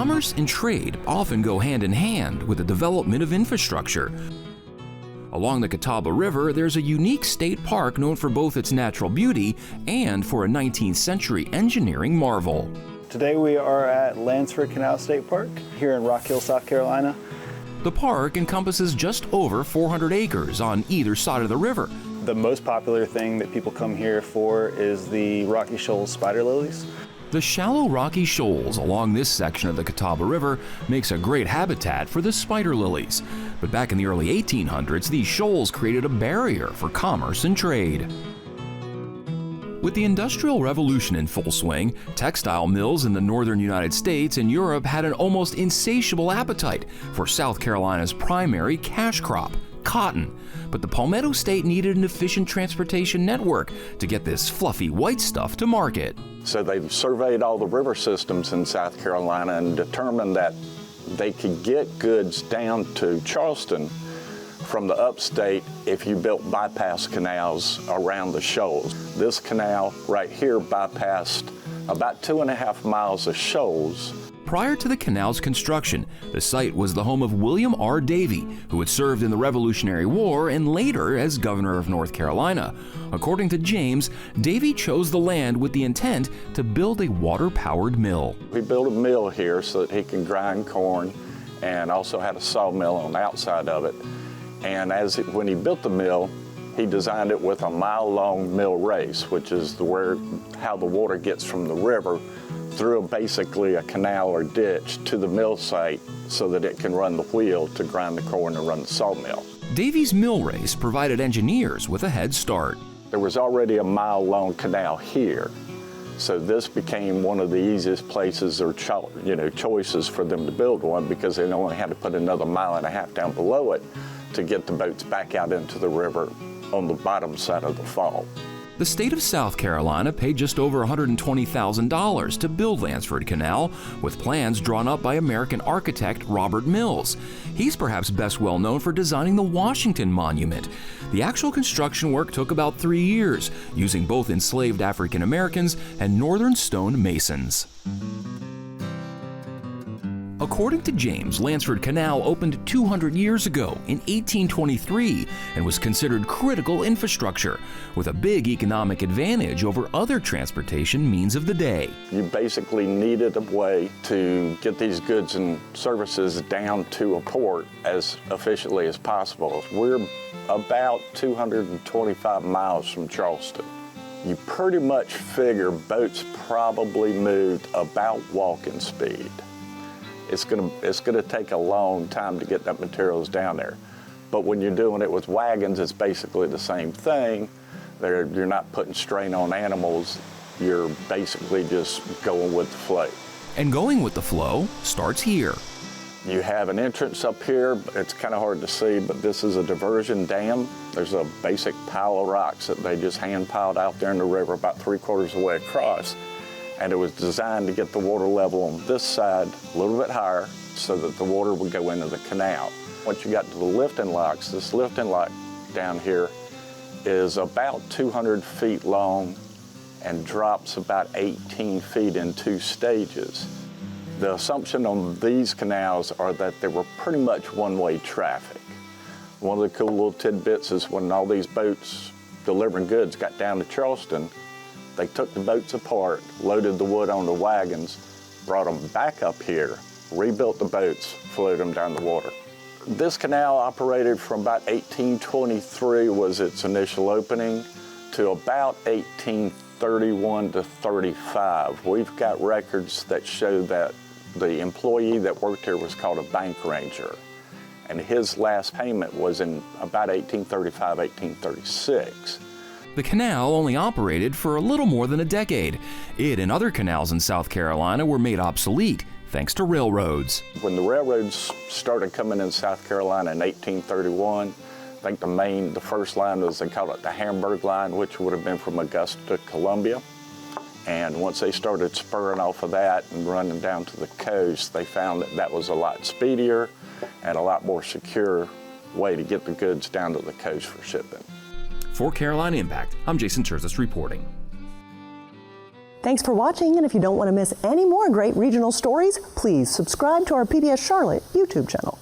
Commerce and trade often go hand in hand with the development of infrastructure. Along the Catawba River, there's a unique state park known for both its natural beauty and for a 19th century engineering marvel. Today we are at Landsford Canal State Park here in Rocky Shoal, South Carolina. The park encompasses just over 400 acres on either side of the river. The most popular thing that people come here for is the Rocky Shoal Spider Lillys. The shallow rocky shoals along this section of the Catawba River makes a great habitat for the spider lilies. But back in the early 1800s, these shoals created a barrier for commerce and trade. With the Industrial Revolution in full swing, textile mills in the northern United States and Europe had an almost insatiable appetite for South Carolina's primary cash crop, cotton. But the Palmetto State needed an efficient transportation network to get this fluffy white stuff to market. So they surveyed all the river systems in South Carolina and determined that they could get goods down to Charleston from the upstate if you built bypass canals around the shoals. This canal right here bypassed about 2.5 miles of shoals. Prior to the canal's construction, the site was the home of William R. Davie, who had served in the Revolutionary War and later as governor of North Carolina. According to James, Davie chose the land with the intent to build a water-powered mill. He built a mill here so that he could grind corn and also had a sawmill on the outside of it. And when he built the mill, he designed it with a mile-long mill race, which is how the water gets from the river through basically a canal or ditch to the mill site so that it can run the wheel to grind the corn and run the sawmill. Davie's mill race provided engineers with a head start. There was already a mile-long canal here, so this became one of the easiest places or choices for them to build one because they only had to put another 1.5 miles down below it to get the boats back out into the river on the bottom side of the fall. The state of South Carolina paid just over $120,000 to build Landsford Canal, with plans drawn up by American architect Robert Mills. He's perhaps best well known for designing the Washington Monument. The actual construction work took about 3 years, using both enslaved African Americans and northern stone masons. According to James, Landsford Canal opened 200 years ago in 1823 and was considered critical infrastructure, with a big economic advantage over other transportation means of the day. You basically needed a way to get these goods and services down to a port as efficiently as possible. We're about 225 miles from Charleston. You pretty much figure boats probably moved about walking speed. It's gonna take a long time to get that materials down there. But when you're doing it with wagons, it's basically the same thing. You're not putting strain on animals. You're basically just going with the flow. And going with the flow starts here. You have an entrance up here. It's kind of hard to see, but this is a diversion dam. There's a basic pile of rocks that they just hand piled out there in the river about 3/4 of the way across. And it was designed to get the water level on this side a little bit higher so that the water would go into the canal. Once you got to the lifting locks, this lifting lock down here is about 200 feet long and drops about 18 feet in 2 stages. The assumption on these canals are that they were pretty much one-way traffic. One of the cool little tidbits is when all these boats delivering goods got down to Charleston, they took the boats apart, loaded the wood on the wagons, brought them back up here, rebuilt the boats, floated them down the water. This canal operated from about 1823 was its initial opening to about 1831 to 35. We've got records that show that the employee that worked here was called a bank ranger, and his last payment was in about 1835, 1836. The canal only operated for a little more than a decade. It and other canals in South Carolina were made obsolete thanks to railroads. When the railroads started coming in South Carolina in 1831, I think the first line was, they called it the Hamburg line, which would have been from Augusta to Columbia. And once they started spurring off of that and running down to the coast, they found that that was a lot speedier and a lot more secure way to get the goods down to the coast for shipping. For Carolina Impact, I'm Jason Terzis reporting. Thanks for watching, and if you don't want to miss any more great regional stories, please subscribe to our PBS Charlotte YouTube channel.